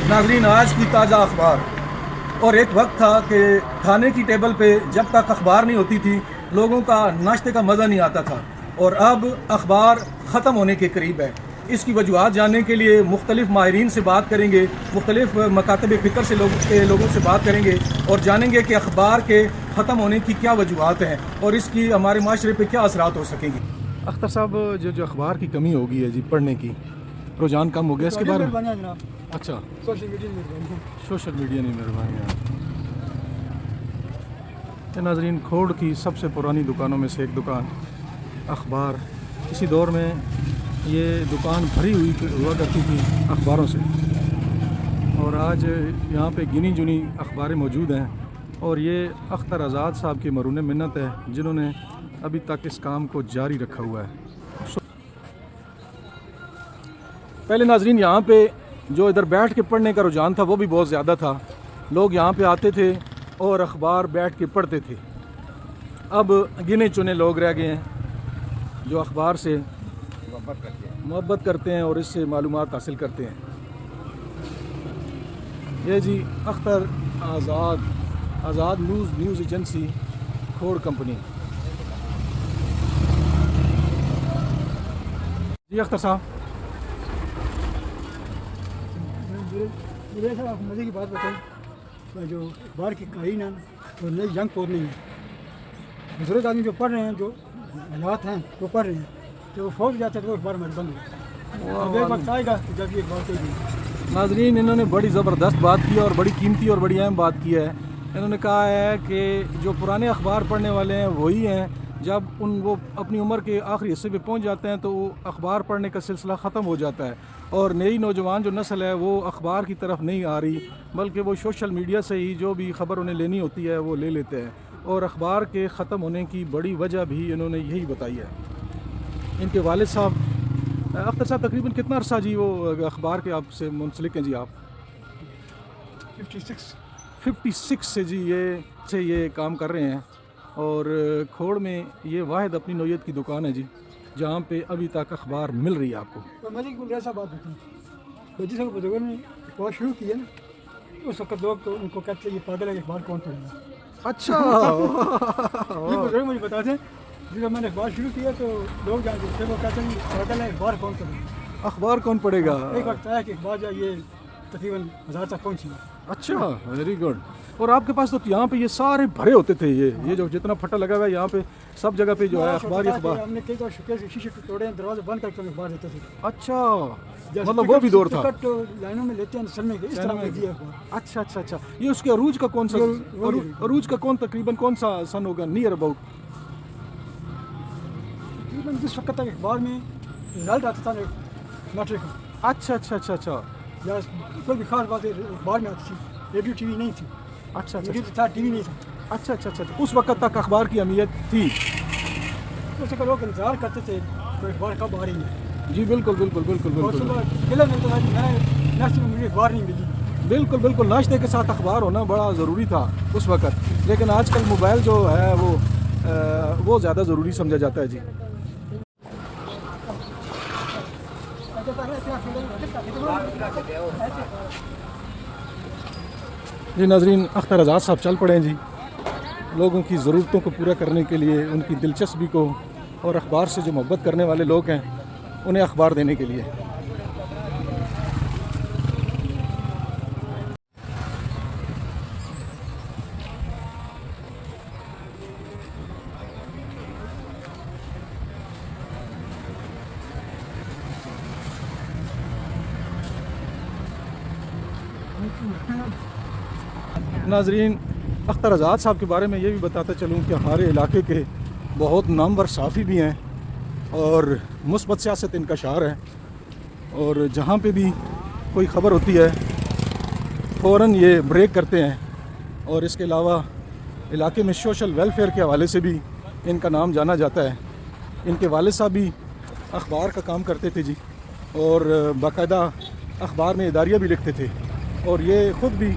ناظرین، آج کی تازہ اخبار۔ اور ایک وقت تھا کہ کھانے کی ٹیبل پہ جب تک اخبار نہیں ہوتی تھی لوگوں کا ناشتے کا مزہ نہیں آتا تھا، اور اب اخبار ختم ہونے کے قریب ہے۔ اس کی وجوہات جاننے کے لیے مختلف ماہرین سے بات کریں گے، مختلف مکاتب فکر سے لوگوں سے بات کریں گے اور جانیں گے کہ اخبار کے ختم ہونے کی کیا وجوہات ہیں اور اس کی ہمارے معاشرے پہ کیا اثرات ہو سکیں گے۔ اختر صاحب، جو اخبار کی کمی ہو گئی ہے جی، پڑھنے کی رجحان کم ہو گیا، اس کے بارے میں؟ اچھا، سوشل میڈیا نہیں مہربانی ہے۔ ناظرین، کھوڑ کی سب سے پرانی دکانوں میں سے ایک دکان اخبار، اسی دور میں یہ دکان بھری ہوئی ہوا کرتی تھی اخباروں سے، اور آج یہاں پہ گنی چنی اخباریں موجود ہیں، اور یہ اختر آزاد صاحب کی مرہون منت ہے جنہوں نے ابھی تک اس کام کو جاری رکھا ہوا ہے۔ پہلے ناظرین یہاں پہ جو ادھر بیٹھ کے پڑھنے کا رجحان تھا وہ بھی بہت زیادہ تھا، لوگ یہاں پہ آتے تھے اور اخبار بیٹھ کے پڑھتے تھے۔ اب گنے چنے لوگ رہ گئے ہیں جو اخبار سے محبت کرتے ہیں اور اس سے معلومات حاصل کرتے ہیں۔ یہ جی اختر آزاد نیوز ایجنسی کھوڑ کمپنی۔ جی اختر صاحب، مجھے صاحب آپ مزے کی بات بتائیں، جو اخبار کی قائن ہے تو نئی جنگ پور نہیں ہے، بزرگ آدمی جو پڑھ رہے ہیں، جو حالات ہیں وہ پڑھ رہے ہیں، تو وہ فوج جاتے ہیں تو وہ اخبار میں بند ہو، اب ایک وقت آئے گا جب یہ اخبار کوئی نہیں۔ ناظرین، انہوں نے بڑی زبردست بات کی اور بڑی قیمتی اور بڑی اہم بات کی ہے۔ انہوں نے کہا ہے کہ جو پرانے اخبار پڑھنے والے ہیں وہی ہیں، جب وہ اپنی عمر کے آخری حصے پہ پہنچ جاتے ہیں تو وہ اخبار پڑھنے کا سلسلہ ختم ہو جاتا ہے، اور نئی نوجوان جو نسل ہے وہ اخبار کی طرف نہیں آ رہی، بلکہ وہ سوشل میڈیا سے ہی جو بھی خبر انہیں لینی ہوتی ہے وہ لے لیتے ہیں، اور اخبار کے ختم ہونے کی بڑی وجہ بھی انہوں نے یہی بتائی ہے۔ ان کے والد صاحب اختر صاحب تقریباً کتنا عرصہ جی وہ اخبار کے آپ سے منسلک ہیں جی؟ آپ 56 سے جی یہ کام کر رہے ہیں، اور کھوڑ میں یہ واحد اپنی نوعیت کی دکان ہے جی جہاں پہ ابھی تک اخبار مل رہی ہے آپ کو۔ مزے کی ایسا بات ہوتی ہے، جس وقت بزرگوں نے اخبار شروع کی ہے نا، اس وقت لوگ تو ان کو کہتے ہیں یہ پاگل ہے، اخبار کون پڑھے گا؟ اچھا، یہ بزرگ مجھے بتاتے ہیں جب میں نے اخبار شروع کیا تو لوگ جانتے تھے، وہ کہتے ہیں پاگل ہے، اخبار کون پڑھے گا؟ اخبار کون پڑھے گا؟ ایک وقت آیا کہ اخبار جو یہ تقریباً 1000 تک پہنچی۔ اچھا، ویری گڈ۔ اور آپ کے پاس تو یہاں پہ یہ سارے بھرے ہوتے تھے، یہ جو جتنا پھٹا لگا ہوا ہے یہاں پہ سب جگہ پہ جو ہے اخبار ہی اخبار۔ ہم نے کئی دور شکے سے شیشے توڑے ہیں، دروازے بند کر کے اخبار دیتے تھے۔ اچھا، مطلب وہ بھی دور تھا۔ ٹکٹ لائنوں میں لیتے ہیں سلنے کے، اس طرح میں دیا اخبار۔ اچھا، یہ اس کے عروج کا کون سا عروج کا تقریباً کون سا سن ہوگا نیئر اباؤٹ؟ تقریباً جس وقت تک اخبار میں رزلٹ آتا تھا میٹرک کا۔ اچھا، یا کوئی بھی خاص بات اخبار میں آتی تھی، ریڈیو ٹی وی نہیں تھی۔ اچھا، ریڈیو تھا، ٹی وی نہیں تھا۔ اچھا، اس وقت تک اخبار کی اہمیت تھی۔ اس وقت لوگ انتظار کرتے تھے کہ اخبار کب آ رہی ہے۔ جی بالکل۔ اور صبح قلعہ ملتا تھا کہ میں نیکسٹ میں مجھے اخبار نہیں ملی۔ بالکل، ناشتے کے ساتھ اخبار ہونا بڑا ضروری تھا اس وقت، لیکن آج کل موبائل جو ہے وہ زیادہ ضروری سمجھا جاتا ہے جی۔ جی ناظرین، اختر آزاد صاحب چل پڑے ہیں جی لوگوں کی ضرورتوں کو پورا کرنے کے لیے، ان کی دلچسپی کو، اور اخبار سے جو محبت کرنے والے لوگ ہیں انہیں اخبار دینے کے لیے۔ ناظرین، اختر آزاد صاحب کے بارے میں یہ بھی بتاتا چلوں کہ ہمارے علاقے کے بہت نامور صحافی بھی ہیں اور مثبت سیاست ان کا شعار ہے، اور جہاں پہ بھی کوئی خبر ہوتی ہے فوراً یہ بریک کرتے ہیں، اور اس کے علاوہ علاقے میں سوشل ویلفیئر کے حوالے سے بھی ان کا نام جانا جاتا ہے۔ ان کے والد صاحب بھی اخبار کا کام کرتے تھے جی، اور باقاعدہ اخبار میں اداریہ بھی لکھتے تھے، اور یہ خود بھی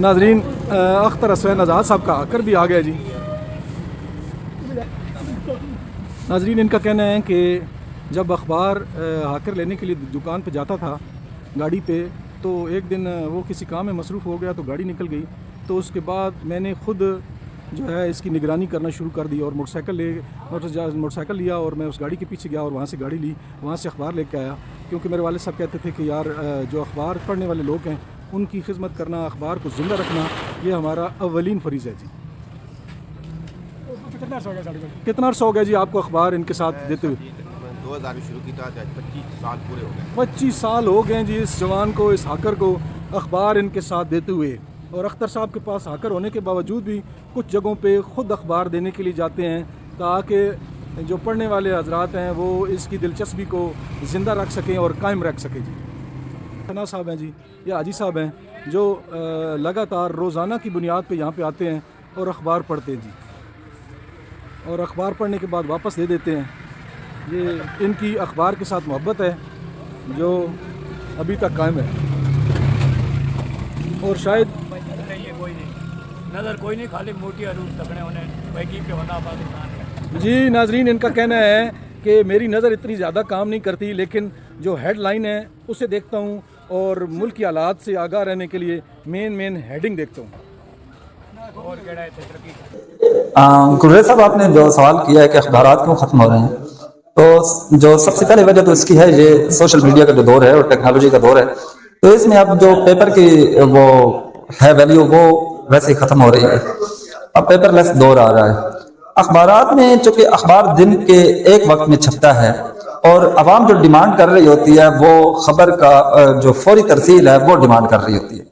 ناظرین اختر حسین آزاد صاحب کا آ کر بھی آ گیا جی۔ नाजरीन, इनका कहना है कि जब अखबार हाकर लेने के लिए दुकान पे जाता था गाड़ी पे, तो एक दिन वो किसी काम में मसरूफ़ हो गया तो गाड़ी निकल गई। तो उसके बाद मैंने ख़ुद जो है इसकी निगरानी करना शुरू कर दी और मोटरसाइकिल लिया और मैं उस गाड़ी के पीछे गया और वहाँ से गाड़ी ली, वहाँ से अखबार लेकर आया। क्योंकि मेरे वालिद साहब कहते थे कि यार जो अखबार पढ़ने वाले लोग हैं उनकी खिदमत करना, अखबार को ज़िंदा रखना, ये हमारा अव्वलीन फ़रीज़ है जी। कितना अर्सा हो गया साढ़े को? कितना अर्सा हो गया जी आपको अखबार इनके साथ देते हुए? 2000 में शुरू किया था, 25 साल पूरे हो गए। 25 साल हो गए जी इस जवान को, इस हाकर को अखबार इनके साथ देते हुए। और अख्तर साहब के पास हाकर होने के बावजूद भी कुछ जगहों पे ख़ुद अखबार देने के लिए जाते हैं ताकि जो पढ़ने वाले हजरात हैं वो इसकी दिलचस्पी को ज़िंदा रख सकें और कायम रख सकें जी। सना साहब हैं जी, या हाजी साहब हैं जो लगातार रोज़ाना की बुनियाद पे यहाँ पे आते हैं और अखबार पढ़ते हैं जी, और अखबार पढ़ने के बाद वापस दे देते हैं। ये इनकी अखबार के साथ मोहब्बत है जो अभी तक कायम है। और शायद कोई नहीं नज़र कोई नहीं, खाली मोटी रूप तकने उन्हें वही के होना पाकिस्तान। जी नाजरीन, इनका कहना है कि मेरी नज़र इतनी ज़्यादा काम नहीं करती, लेकिन जो हेडलाइन है उसे देखता हूँ और मुल्क की हालात से आगाह रहने के लिए मेन हेडिंग देखता हूँ। और केड़ा है तरक्की। गुर्रे साहब, आपने जो सवाल किया है कि अखबारात क्यों ख़त्म हो रहे हैं, तो जो सबसे पहले वजह तो इसकी है ये सोशल मीडिया का जो दौर है और टेक्नोलॉजी का दौर है। तो इसमें अब जो पेपर की वो है वैल्यू वो वैसे ही ख़त्म हो रही है। अब पेपरलेस दौर आ रहा है। अखबारात में चूंकि अखबार दिन के एक वक्त में छपता है और आवाम जो डिमांड कर रही होती है वो खबर का जो फौरी तरसील है वो डिमांड कर रही होती है।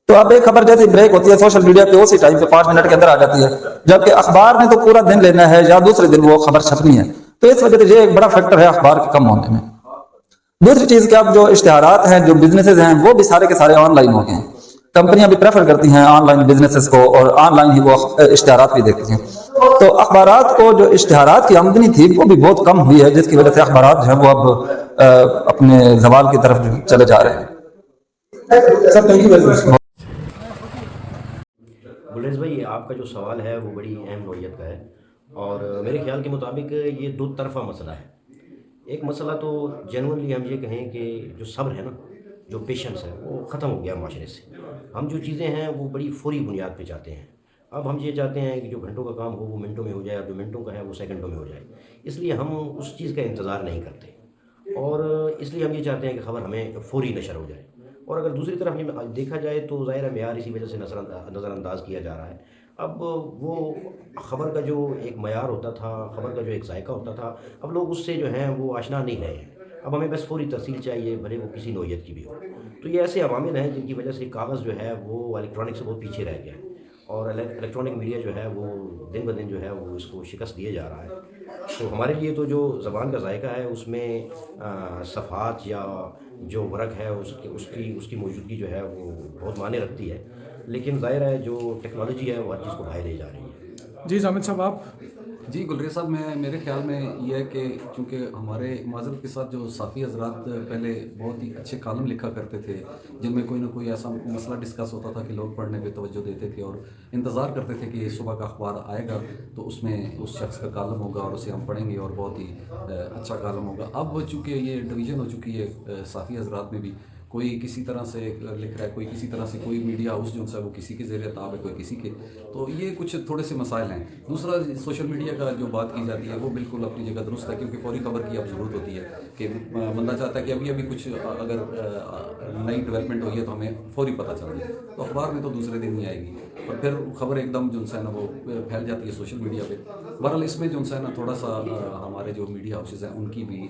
तो अब एक खबर जैसे ब्रेक होती है सोशल मीडिया पे उसी टाइम पे 5 मिनट के अंदर आ जाती है, जबकि अखबार में तो पूरा दिन लेना है या दूसरे दिन वो खबर छपनी है। तो इस वजह से ये एक बड़ा फैक्टर है अखबार के कम होने में। दूसरी चीज कि अब जो इश्तिहारात हैं, जो बिजनेसेस हैं, वो भी सारे के सारे ऑनलाइन हो गए हैं। कंपनियां भी प्रेफर करती हैं ऑनलाइन बिजनेसेस को और ऑनलाइन ही वो इश्तिहारात भी देखती हैं। तो अखबारात को जो इश्तिहारात की आमदनी थी वो भी बहुत कम हुई है, जिसकी वजह से अखबारात जो है वो अब अपने जवाल की तरफ चले जा रहे हैं। Sir thank you very much. Gulesh भाई, आपका जो सवाल है वो बड़ी अहम नौइयत का है और मेरे ख्याल के मुताबिक ये दो तरफा मसला है। एक मसला तो जेनुइनली हम ये कहें कि जो सब्र है ना, जो पेशेंस है, वो ख़त्म हो गया माशरे से। हम जो चीज़ें हैं वो बड़ी फौरी बुनियाद पे चाहते हैं। अब हम ये चाहते हैं कि जो घंटों का काम हो वो मिनटों में हो जाए और जो मिनटों का है वो सेकंडों में हो जाए। इसलिए हम उस चीज़ का इंतज़ार नहीं करते और इसलिए हम ये चाहते हैं कि ख़बर हमें फौरी नशर हो जाए। और अगर दूसरी तरफ ये देखा जाए तो ज़ाहिर है मेयार इसी वजह से नज़रअंदाज किया जा रहा है। अब वो ख़बर का जो एक मयार होता था, ख़बर का जो एक जायका होता था, अब लोग उससे जो हैं वो आशना नहीं रहे हैं। अब हमें बस फौरी तरसील चाहिए, भले वो किसी नौइयत की भी हो। तो ये ऐसे अवामिल हैं जिनकी वजह से कागज़ जो है वो इलेक्ट्रॉनिक से बहुत पीछे रह गया है और इलेक्ट्रॉनिक मीडिया जो है वो दिन ब दिन जो है वो इसको शिकस्त दिए जा रहा है। तो हमारे लिए तो जो ज़बान का जायका है उसमें सफ़ात या जो वर्क है उसकी मौजूदगी जो है वो बहुत मायने रखती है, लेकिन ज़ाहिर है जो टेक्नोलॉजी है वो हर चीज़ को बाहर ले जा रही है। जी जामिद साहब, आप? जी गुलरेज साहब, मेरे ख्याल में ये है कि चूँकि हमारे माजरत के साथ जो साफ़ी हजरात पहले बहुत ही अच्छे कालम लिखा करते थे जिनमें कोई ना कोई ऐसा मसला डिस्कस होता था कि लोग पढ़ने पे तवज्जो देते थे और इंतज़ार करते थे कि सुबह का अखबार आएगा तो उसमें उस शख्स का कालम होगा और उसे हम पढ़ेंगे और बहुत ही अच्छा कालम होगा। अब चूँकि ये डिवीज़न हो चुकी है साफ़ी हजरात में भी, कोई किसी तरह से लिख रहा है, कोई किसी तरह से, कोई मीडिया हाउस जो है वो किसी के ज़रिए ताब है, कोई किसी के, तो ये कुछ थोड़े से मसाइल हैं। दूसरा सोशल मीडिया का जो बात की जाती है वो बिल्कुल अपनी जगह दुरुस्त है, क्योंकि फौरी खबर की अब ज़रूरत होती है कि बंदा चाहता है कि अभी कुछ अगर नई डेवलपमेंट हुई है तो हमें फौरी पता चल जाए। तो अखबार में तो दूसरे दिन ही आएगी और फिर खबर एकदम जो है ना वो फैल जाती है सोशल मीडिया पे। बहरहाल इसमें जो है ना थोड़ा सा हमारे जो मीडिया हाउसेज हैं उनकी भी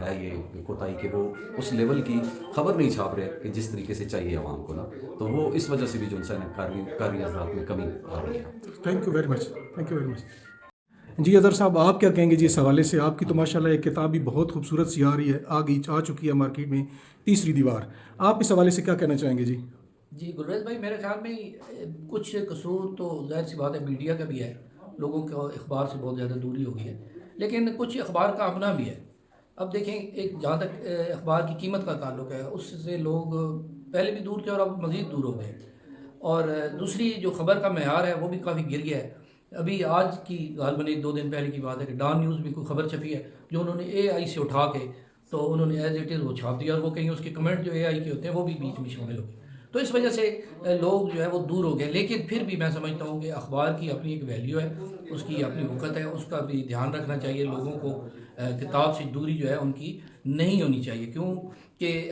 है ये कोताही कि वो उस लेवल की खबर नहीं छाप रहे कि जिस तरीके से चाहिए आवाम को ना, तो वो इस वजह से भी जो है ना कारी हज़रात में कमी आ रही है। Thank you very much, thank you very much. जी अदर साहब, आप क्या कहेंगे जी इस हवाले से? आपकी तो माशाल्लाह एक किताब भी बहुत खूबसूरत सी आ रही है, आ चुकी है मार्केट में, तीसरी दीवार। आप इस हवाले से क्या कहना चाहेंगे जी? जी गुलरेज भाई, मेरे ख्याल में कुछ कसूर तो ज़ाहिर सी बात है मीडिया का भी है, लोगों को अखबार से बहुत ज़्यादा दूरी हो गई है, लेकिन कुछ अखबार का अपना भी है। अब देखें, एक जहाँ तक अखबार की कीमत का ताल्लुक है उससे लोग पहले भी दूर थे और अब मज़ीद दूर हो गए। और दूसरी जो ख़बर का मेयार है वो भी काफ़ी गिर गया है। ابھی آج کی غالباً 1-2 دن پہلے کی بات ہے کہ ڈان نیوز میں کوئی خبر چھپی ہے جو انہوں نے اے آئی سے اٹھا کے تو انہوں نے ایز اٹ از وہ چھاپ دیا، اور وہ کہیں اس کے کمنٹ جو اے آئی کے ہوتے ہیں وہ بھی بیچ میں شامل ہو گئے. تو اس وجہ سے لوگ جو ہے وہ دور ہو گئے. لیکن پھر بھی میں سمجھتا ہوں کہ اخبار کی اپنی ایک ویلیو ہے، اس کی اپنی وقت ہے، اس کا بھی دھیان رکھنا چاہیے. لوگوں کو کتاب سے دوری جو ہے ان کی نہیں ہونی چاہیے، کیوں کہ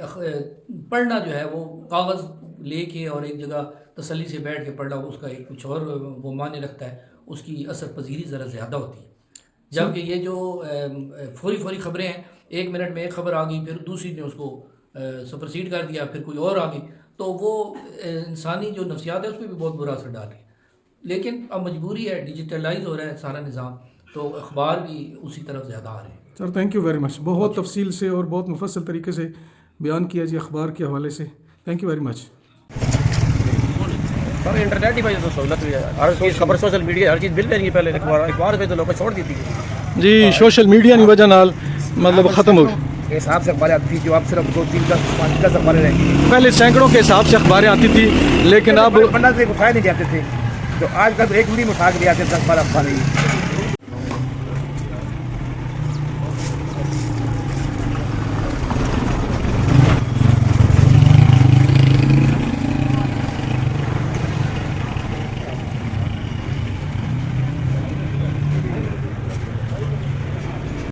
پڑھنا جو ہے وہ کاغذ لے کے اور ایک جگہ تسلی سے بیٹھ کے پڑھنا اس کا ایک کچھ اور وہ معنی رکھتا ہے، اس کی اثر پذیری ذرا زیادہ ہوتی ہے. جبکہ یہ جو فوری خبریں ہیں، 1 منٹ میں ایک خبر آ گئی، پھر دوسری نے اس کو سپرسیڈ کر دیا، پھر کوئی اور آ گئی، تو وہ انسانی جو نفسیات ہے اس پہ بھی بہت برا اثر ڈال رہی ہے. لیکن اب مجبوری ہے، ڈیجیٹلائز ہو رہا ہے سارا نظام، تو اخبار بھی اسی طرف زیادہ آ رہے ہیں. Sir thank you very much, بہت تفصیل سے اور بہت مفصل طریقے سے بیان کیا جی اخبار کے حوالے سے. Thank you very much. Sir internet کی وجہ سے سہولت ہوئی ہے، ہر چیز خبر سوشل میڈیا ہر چیز مل رہی ہے. پہلے اخبار پہ تو لوگ چھوڑ دی تھی جی سوشل میڈیا کی وجہ نال مطلب ختم ہو گئی. حساب سے اخباریں آتی تھی جو اب صرف 2-3-10 اخباریں رہ گئی. پہلے سینکڑوں کے حساب سے اخباریں آتی تھی، لیکن اب پندرہ سے اٹھائے نہیں جاتے تھے، جو آج کل ایک ویڈیو میں اٹھا کے لے آتے 10-12 اخباریں.